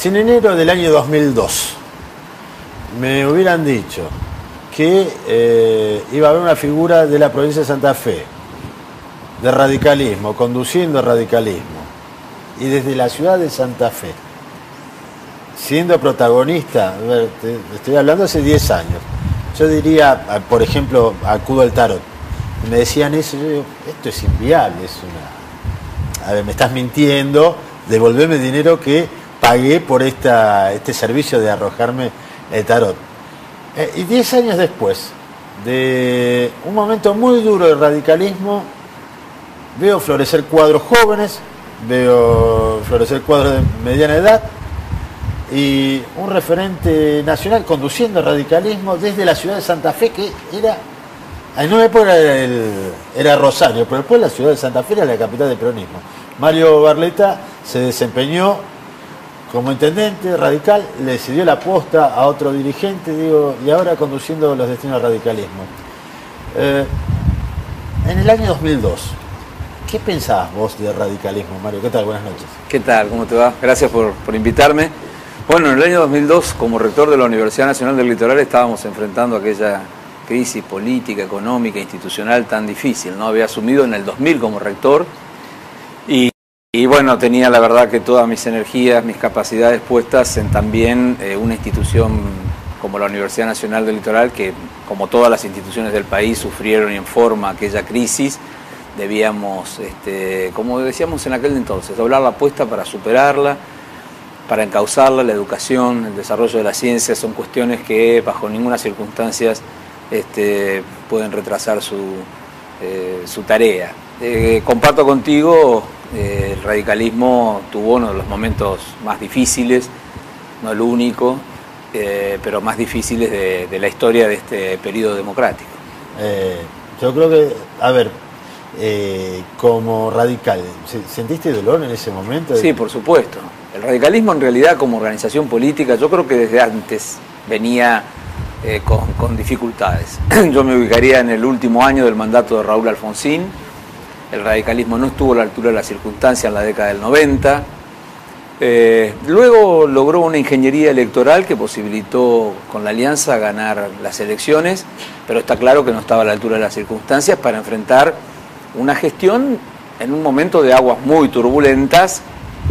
Si en enero del año 2002 me hubieran dicho que iba a haber una figura de la provincia de Santa Fe, de radicalismo, conduciendo radicalismo, y desde la ciudad de Santa Fe, siendo protagonista, a ver, estoy hablando hace 10 años, yo diría, por ejemplo, acudo al tarot, me decían eso, yo digo, esto es inviable, a ver, me estás mintiendo, devolveme el dinero que pagué por este servicio de arrojarme el tarot. Y 10 años después de un momento muy duro de radicalismo, veo florecer cuadros jóvenes, veo florecer cuadros de mediana edad y un referente nacional conduciendo el radicalismo desde la ciudad de Santa Fe, que era, en una época era Rosario, pero después la ciudad de Santa Fe era la capital del peronismo. Mario Barletta se desempeñó como intendente radical, le cedió la posta a otro dirigente, digo, y ahora conduciendo los destinos del radicalismo. En el año 2002, ¿qué pensabas vos del radicalismo, Mario? ¿Qué tal? Buenas noches. ¿Qué tal? ¿Cómo te va? Gracias por invitarme. Bueno, en el año 2002, como rector de la Universidad Nacional del Litoral, estábamos enfrentando aquella crisis política, económica, institucional tan difícil, ¿no? Había asumido en el 2000 como rector y bueno, tenía la verdad que todas mis energías, mis capacidades puestas en también una institución como la Universidad Nacional del Litoral, que como todas las instituciones del país sufrieron en forma aquella crisis. Debíamos, como decíamos en aquel entonces, doblar la apuesta para superarla, para encauzarla. La educación, el desarrollo de la ciencia son cuestiones que bajo ninguna circunstancia pueden retrasar su tarea. Comparto contigo, el radicalismo tuvo uno de los momentos más difíciles, no el único, pero más difíciles de la historia de este periodo democrático. Yo creo que, a ver, como radical, ¿sentiste dolor en ese momento? Sí, por supuesto. El radicalismo en realidad como organización política yo creo que desde antes venía con dificultades. Yo me ubicaría en el último año del mandato de Raúl Alfonsín. El radicalismo no estuvo a la altura de las circunstancias en la década del 90. Luego logró una ingeniería electoral que posibilitó con la alianza ganar las elecciones, pero está claro que no estaba a la altura de las circunstancias para enfrentar una gestión en un momento de aguas muy turbulentas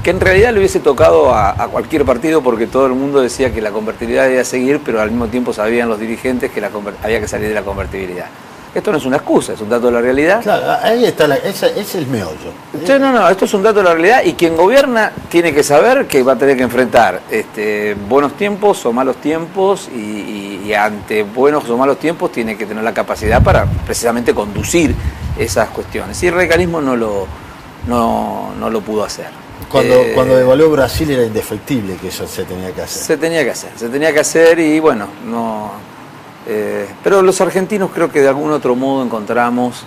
que en realidad le hubiese tocado a cualquier partido, porque todo el mundo decía que la convertibilidad debía seguir, pero al mismo tiempo sabían los dirigentes que había que salir de la convertibilidad. Esto no es una excusa, es un dato de la realidad. Claro, ahí está, ese es el meollo. Sí, no, esto es un dato de la realidad y quien gobierna tiene que saber que va a tener que enfrentar buenos tiempos o malos tiempos y ante buenos o malos tiempos tiene que tener la capacidad para precisamente conducir esas cuestiones. Y el radicalismo no lo pudo hacer. Cuando devaluó Brasil era indefectible que eso se tenía que hacer. Se tenía que hacer y bueno, no... pero los argentinos creo que de algún otro modo encontramos,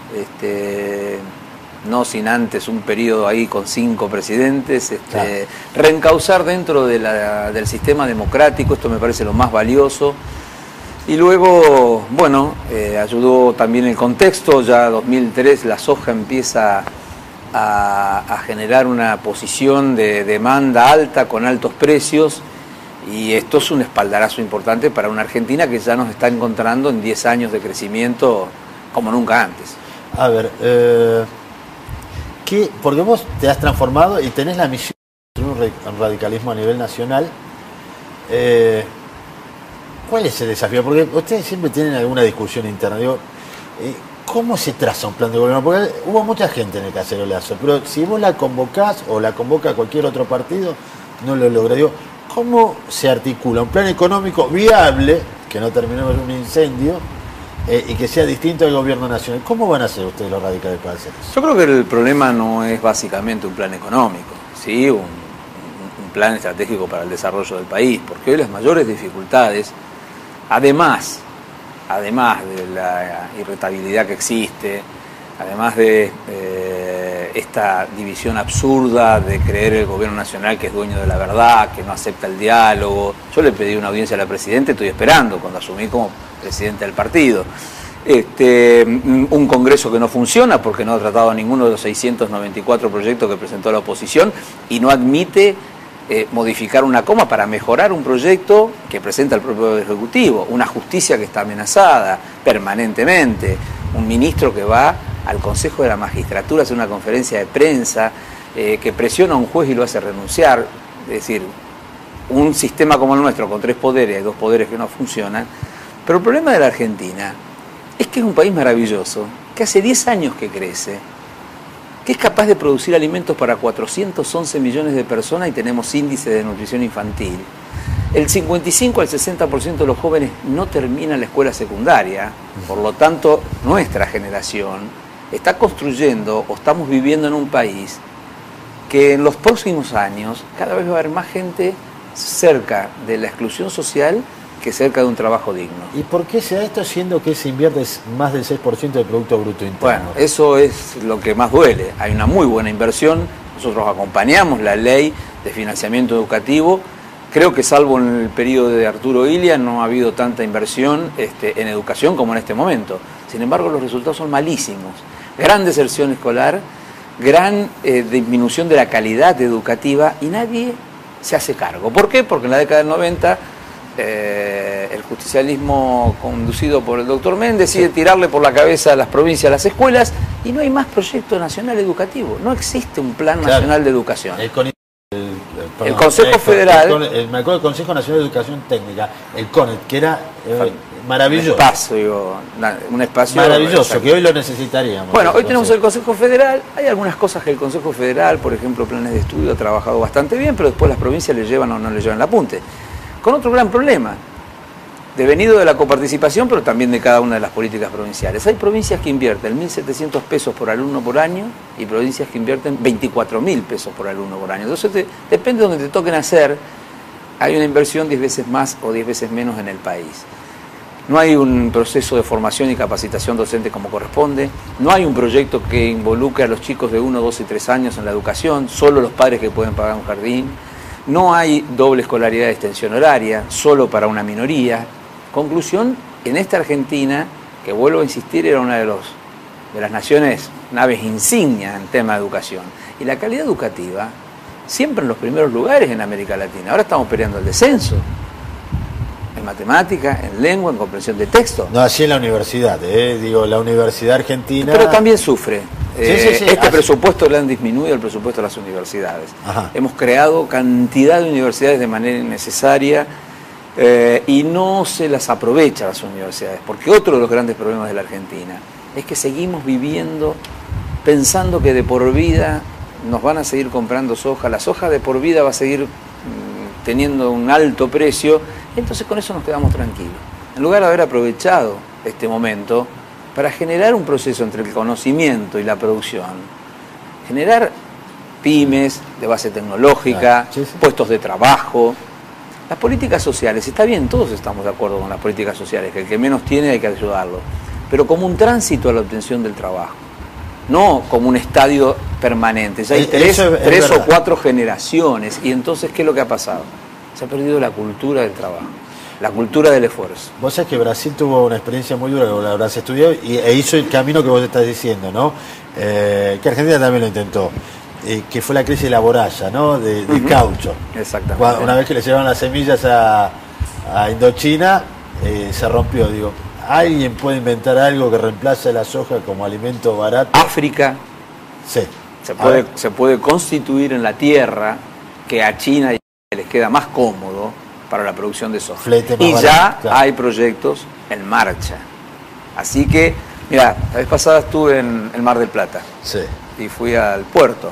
no sin antes un periodo ahí con 5 presidentes, claro, reencauzar dentro del sistema democrático, esto me parece lo más valioso. Y luego, bueno, ayudó también el contexto, ya 2003 la soja empieza a generar una posición de demanda alta con altos precios. Y esto es un espaldarazo importante para una Argentina que ya nos está encontrando en 10 años de crecimiento como nunca antes. A ver, porque vos te has transformado y tenés la misión de un radicalismo a nivel nacional. ¿Cuál es el desafío? Porque ustedes siempre tienen alguna discusión interna. Digo, ¿cómo se traza un plan de gobierno? Porque hubo mucha gente en el cacerolazo, pero si vos la convocás o la convoca cualquier otro partido, no lo logra. Digo, ¿cómo se articula un plan económico viable, que no terminó en un incendio, y que sea distinto al gobierno nacional? ¿Cómo van a hacer ustedes los radicales para hacer eso? Yo creo que el problema no es básicamente un plan económico, ¿sí? Un plan estratégico para el desarrollo del país, porque hoy las mayores dificultades, además de la irritabilidad que existe, además de esta división absurda de creer el gobierno nacional que es dueño de la verdad, que no acepta el diálogo. Yo le pedí una audiencia a la presidenta, estoy esperando cuando asumí como presidente del partido. Un Congreso que no funciona porque no ha tratado ninguno de los 694 proyectos que presentó la oposición y no admite modificar una coma para mejorar un proyecto que presenta el propio Ejecutivo, una justicia que está amenazada permanentemente, un ministro que va al Consejo de la Magistratura a hacer una conferencia de prensa, que presiona a un juez y lo hace renunciar. Es decir, un sistema como el nuestro, con 3 poderes, hay 2 poderes que no funcionan. Pero el problema de la Argentina es que es un país maravilloso, que hace 10 años que crece, que es capaz de producir alimentos para 411 millones de personas y tenemos índices de nutrición infantil. El 55 al 60% de los jóvenes no terminan la escuela secundaria, por lo tanto, nuestra generación está construyendo o estamos viviendo en un país que en los próximos años cada vez va a haber más gente cerca de la exclusión social que cerca de un trabajo digno. ¿Y por qué se da esto siendo que se invierte más del 6% del Producto Bruto Interno? Bueno, eso es lo que más duele. Hay una muy buena inversión, nosotros acompañamos la ley de financiamiento educativo. Creo que salvo en el periodo de Arturo Illia no ha habido tanta inversión en educación como en este momento. Sin embargo, los resultados son malísimos. Gran deserción escolar, gran disminución de la calidad educativa y nadie se hace cargo. ¿Por qué? Porque en la década del 90 el justicialismo conducido por el doctor Méndez decide tirarle por la cabeza a las provincias, a las escuelas, y no hay más proyecto nacional educativo. No existe un plan nacional de educación. El Consejo Federal... me acuerdo del Consejo Nacional de Educación Técnica, el CONET, que era maravilloso. Un espacio maravilloso, que hoy lo necesitaríamos. Bueno, hoy tenemos el Consejo Federal. Hay algunas cosas que el Consejo Federal, por ejemplo, planes de estudio, ha trabajado bastante bien, pero después las provincias le llevan o no le llevan el apunte. Con otro gran problema, devenido de la coparticipación, pero también de cada una de las políticas provinciales. Hay provincias que invierten 1.700 pesos por alumno por año y provincias que invierten 24.000 pesos por alumno por año. Entonces, depende de donde te toquen hacer, hay una inversión 10 veces más o 10 veces menos en el país. No hay un proceso de formación y capacitación docente como corresponde, no hay un proyecto que involucre a los chicos de 1, 2 y 3 años en la educación, solo los padres que pueden pagar un jardín. No hay doble escolaridad de extensión horaria, solo para una minoría. Conclusión, en esta Argentina, que vuelvo a insistir, era una de las naciones, naves insignia en tema de educación. Y la calidad educativa, siempre en los primeros lugares en América Latina. Ahora estamos peleando el descenso. En matemática, en lengua, en comprensión de texto. No, así en la universidad, digo, la universidad argentina... Pero también sufre. Este presupuesto le han disminuido el presupuesto a las universidades. Ajá. Hemos creado cantidad de universidades de manera innecesaria y no se las aprovecha a las universidades, porque otro de los grandes problemas de la Argentina es que seguimos viviendo pensando que de por vida nos van a seguir comprando soja, la soja de por vida va a seguir teniendo un alto precio, entonces con eso nos quedamos tranquilos. En lugar de haber aprovechado este momento para generar un proceso entre el conocimiento y la producción, generar pymes de base tecnológica, puestos de trabajo, las políticas sociales, está bien, todos estamos de acuerdo con las políticas sociales, que el que menos tiene hay que ayudarlo, pero como un tránsito a la obtención del trabajo, no como un estadio permanente. Ya hay tres o 4 generaciones, y entonces, ¿qué es lo que ha pasado? Se ha perdido la cultura del trabajo. La cultura del esfuerzo. Vos sabés que Brasil tuvo una experiencia muy dura, que vos la habrás estudiado, e hizo el camino que vos estás diciendo, ¿no? Que Argentina también lo intentó, que fue la crisis de la borralla, ¿no? De caucho. Exactamente. Una vez que le llevaron las semillas a Indochina, se rompió, digo. ¿Alguien puede inventar algo que reemplace la soja como alimento barato? África. Sí. Se puede constituir en la tierra que a China les queda más cómodo para la producción de soja. Y ya hay proyectos en marcha. Así que, mira, la vez pasada estuve en el Mar del Plata. Sí. Y fui al puerto,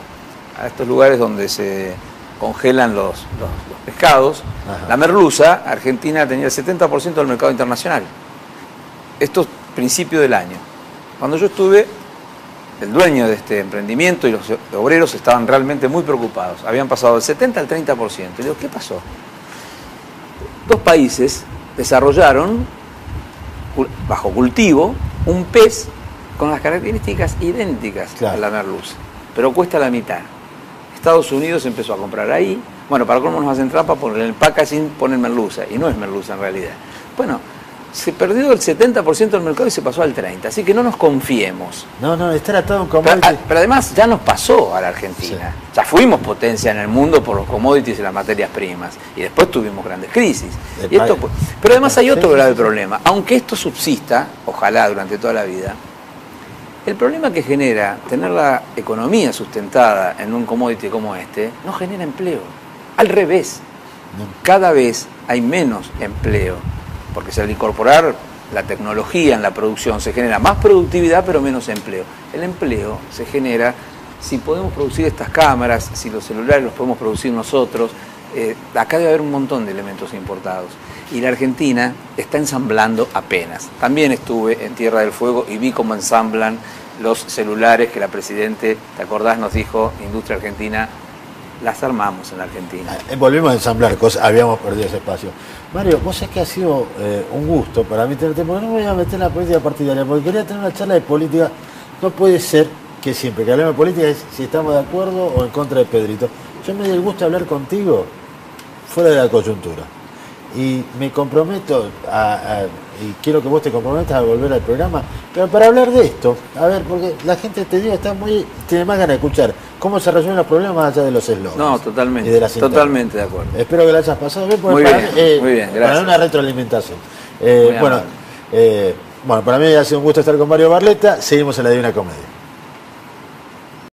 a estos lugares donde se congelan los pescados. Ajá. La merluza, Argentina tenía el 70% del mercado internacional. Esto es principio del año. Cuando yo estuve, el dueño de este emprendimiento y los obreros estaban realmente muy preocupados. Habían pasado del 70 al 30%. Y digo, ¿qué pasó? 2 países desarrollaron, bajo cultivo, un pez con las características idénticas a la merluza, pero cuesta la mitad. Estados Unidos empezó a comprar ahí. Bueno, para cómo nos hacen trampa, en el packaging ponen merluza, y no es merluza en realidad. Bueno, se perdió el 70% del mercado y se pasó al 30%. Así que no nos confiemos. No, estar atado a un commodity. Pero además ya nos pasó a la Argentina. Sí. Ya fuimos potencia en el mundo por los commodities y las materias primas. Y después tuvimos grandes crisis. Pero además hay otro grave problema. Aunque esto subsista, ojalá durante toda la vida, el problema que genera tener la economía sustentada en un commodity como este no genera empleo. Al revés. Cada vez hay menos empleo. Porque al incorporar la tecnología en la producción se genera más productividad pero menos empleo. El empleo se genera si podemos producir estas cámaras, si los celulares los podemos producir nosotros. Acá debe haber un montón de elementos importados. Y la Argentina está ensamblando apenas. También estuve en Tierra del Fuego y vi cómo ensamblan los celulares que la Presidente, ¿te acordás? Nos dijo, industria argentina, las armamos en la Argentina. Volvimos a ensamblar cosas, habíamos perdido ese espacio. Mario, vos sabés que ha sido un gusto para mí tenerte, porque no me voy a meter en la política partidaria, porque quería tener una charla de política. No puede ser que siempre que hablemos de política es si estamos de acuerdo o en contra de Pedrito. Yo me doy el gusto de hablar contigo fuera de la coyuntura. Y me comprometo y quiero que vos te comprometas a volver al programa, pero para hablar de esto, a ver, porque la gente, te digo, tiene más ganas de escuchar cómo se resuelven los problemas más allá de los eslogans. No, totalmente, totalmente de acuerdo. Espero que la hayas pasado bien, muy bien, gracias. Para una retroalimentación. Bueno, para mí ha sido un gusto estar con Mario Barletta, seguimos en La Divina Comedia.